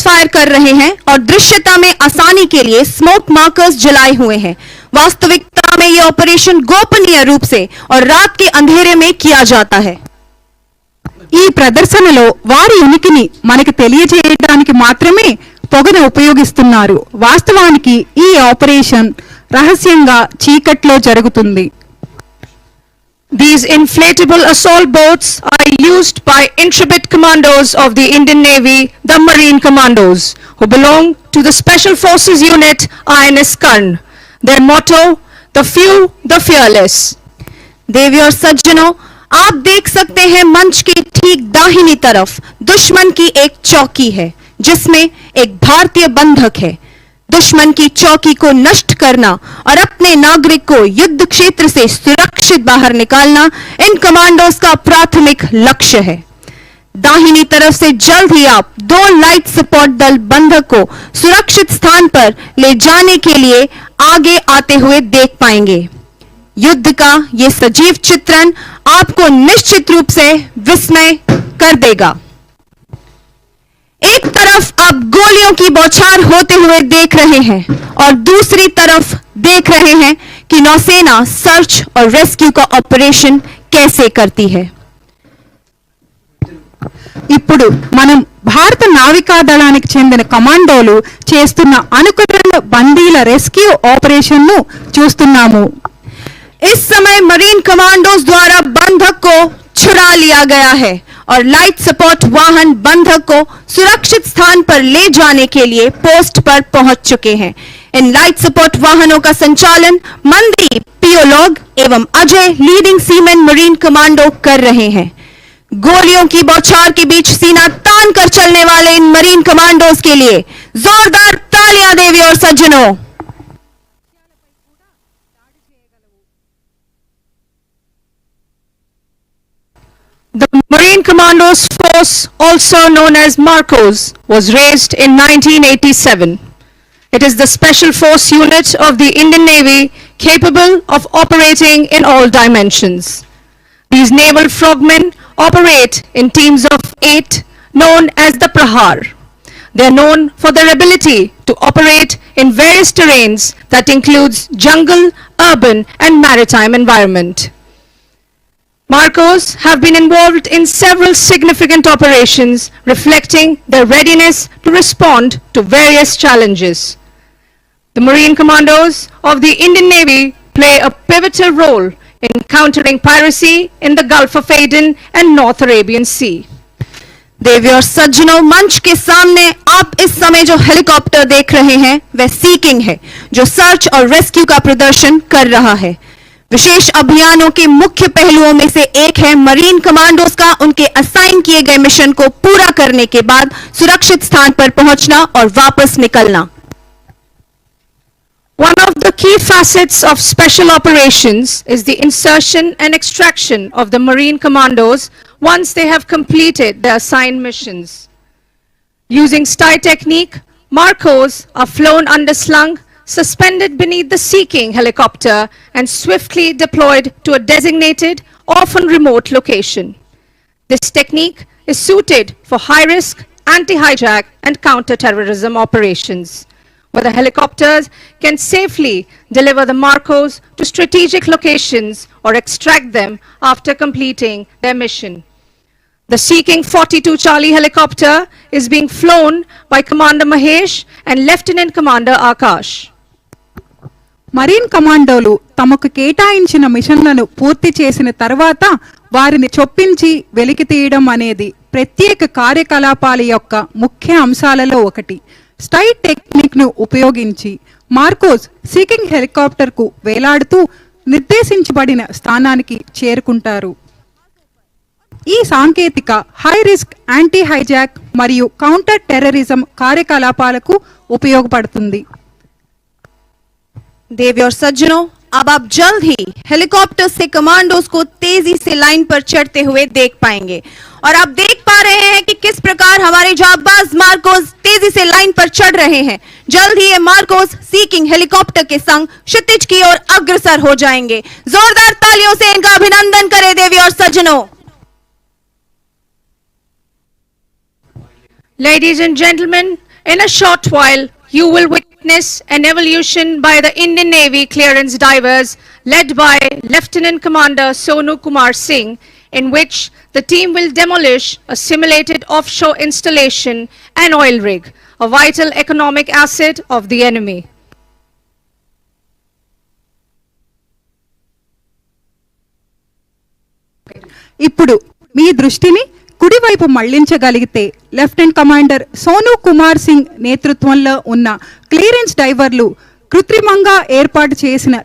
Fire कर रहे हैं और दृश्यता में आसानी के लिए स्मोक मार्कर्स जलाए हुए हैं। वास्तविकता में यह ऑपरेशन गोपनीय रूप से और रात के अंधेरे में किया जाता है। ఈ ప్రదర్శనలో వారి ఉనికిని మనకి తెలియజేయడానికి మాత్రమే పొగను ఉపయోగిస్తున్నారు. వాస్తవానికి ఈ ఆపరేషన్ రహస్యంగా చీకట్లో జరుగుతుంది. These inflatable assault boats are used by intrepid commandos of the Indian Navy, the Marine Commandos, who belong to the Special Forces Unit INS Karn. Their motto, the few, the fearless. देवी और सज्जनों, आप देख सकते हैं मंच के ठीक दाहिनी तरफ दुश्मन की एक चौकी है जिसमें एक भारतीय बंधक है। दुश्मन की चौकी को नष्ट करना और अपने नागरिक को युद्ध क्षेत्र से सुरक्षित बाहर निकालना इन कमांडोज का प्राथमिक लक्ष्य है। दाहिनी तरफ से जल्द ही आप 2 लाइट सपोर्ट दल बंधक को सुरक्षित स्थान पर ले जाने के लिए आगे आते हुए देख पाएंगे। युद्ध का यह सजीव चित्रण आपको निश्चित रूप से विस्मय कर देगा। एक तरफ आप गोलियों की बौछार होते हुए देख रहे हैं और दूसरी तरफ देख रहे हैं कि नौसेना सर्च और रेस्क्यू का ऑपरेशन कैसे करती है। ఇప్పుడు మనం భారత నావికా దళానికి చెందిన కమాండోలు చేస్తున్న అనుకరణ బందీల రెస్క్యూ ఆపరేషన్ ను చూస్తున్నాము. इस समय मरीन कमांडोज द्वारा बंधक को छुड़ा लिया गया है और लाइट सपोर्ट वाहन बंधक को सुरक्षित स्थान पर ले जाने के लिए पोस्ट पर पहुंच चुके हैं। इन लाइट सपोर्ट वाहनों का संचालन मनदीप पियोलॉग एवं अजय लीडिंग सीमेन मरीन कमांडो कर रहे हैं। गोलियों की बौछार के बीच सीना तान कर चलने वाले इन मरीन कमांडोज के लिए जोरदार तालियां देवी और सज्जनों। The Marine Commandos Force, also known as Marcos, was raised in 1987. It is the special force unit of the Indian Navy capable of operating in all dimensions. These naval frogmen operate in teams of 8 known as the Prahar. They are known for their ability to operate in various terrains that includes jungle, urban and maritime environment. Marcos have been involved in several significant operations reflecting their readiness to respond to various challenges. The Marine Commandos of the Indian Navy play a pivotal role in countering piracy in the Gulf of Aden and North Arabian Sea. देवी और सज्जनों, मंच के सामने आप इस समय जो helicopter देख रहे हैं वह सीकिंग है जो सर्च और रेस्क्यू का प्रदर्शन कर रहा है। विशेष अभियानों के मुख्य पहलुओं में से एक है मरीन कमांडोज का उनके असाइन किए गए मिशन को पूरा करने के बाद सुरक्षित स्थान पर पहुंचना और वापस निकलना। One of the key facets of special operations is the insertion and extraction of the Marine Commandos once they have completed their assigned missions. Using STI technique, Marcos are flown underslung, suspended beneath the Sea King helicopter and swiftly deployed to a designated, often remote location. This technique is suited for high-risk, anti-hijack and counter-terrorism operations, where the helicopters can safely deliver the Marcos to strategic locations or extract them after completing their mission. The Sea King 42 Charlie helicopter is being flown by Commander Mahesh and Lieutenant Commander Akash. Marine కమాండోలు తమకు కేటాయించిన మిషన్లను పూర్తి చేసిన తర్వాత వారిని చొప్పించి వెలికి తీయడం అనేది ప్రత్యేక కార్యకలాపాల యొక్క ముఖ్య అంశాలలో ఒకటి. స్టై టెక్నిక్ ను ఉపయోగించి మార్కోస్ సీకింగ్ హెలికాప్టర్ కు వేలాడుతూ నిర్దేశించబడిన స్థానానికి చేరుకుంటారు. ఈ సాంకేతిక హై రిస్క్ యాంటీ హైజాక్ మరియు కౌంటర్ టెర్రరిజం కార్యకలాపాలకు ఉపయోగపడుతుంది. देवी और सज्जनों, अब आप जल्द ही हेलीकॉप्टर से कमांडोज को तेजी से लाइन पर चढ़ते हुए देख पाएंगे और आप देख पा रहे हैं कि किस प्रकार हमारे जाबाज मार्कोस तेजी से लाइन पर चढ़ रहे हैं। जल्द ही ये मार्कोस सीकिंग हेलीकॉप्टर के संग क्षितिज की ओर अग्रसर हो जाएंगे। जोरदार तालियों से इनका अभिनंदन करें देवी और सज्जनों। Ladies and gentlemen, In a short while, you will witness an evolution by the Indian Navy clearance divers led by Lieutenant Commander Sonu Kumar Singh, in which the team will demolish a simulated offshore installation and oil rig, a vital economic asset of the enemy. ఇప్పుడు మీ దృష్టిని కుడివైపు మళ్లించగలిగితే lieutenant commander Sonu Kumar Singh నేతృత్వంలో ఉన్న clearance డైవర్లు కృత్రిమంగా ఏర్పాటు చేసిన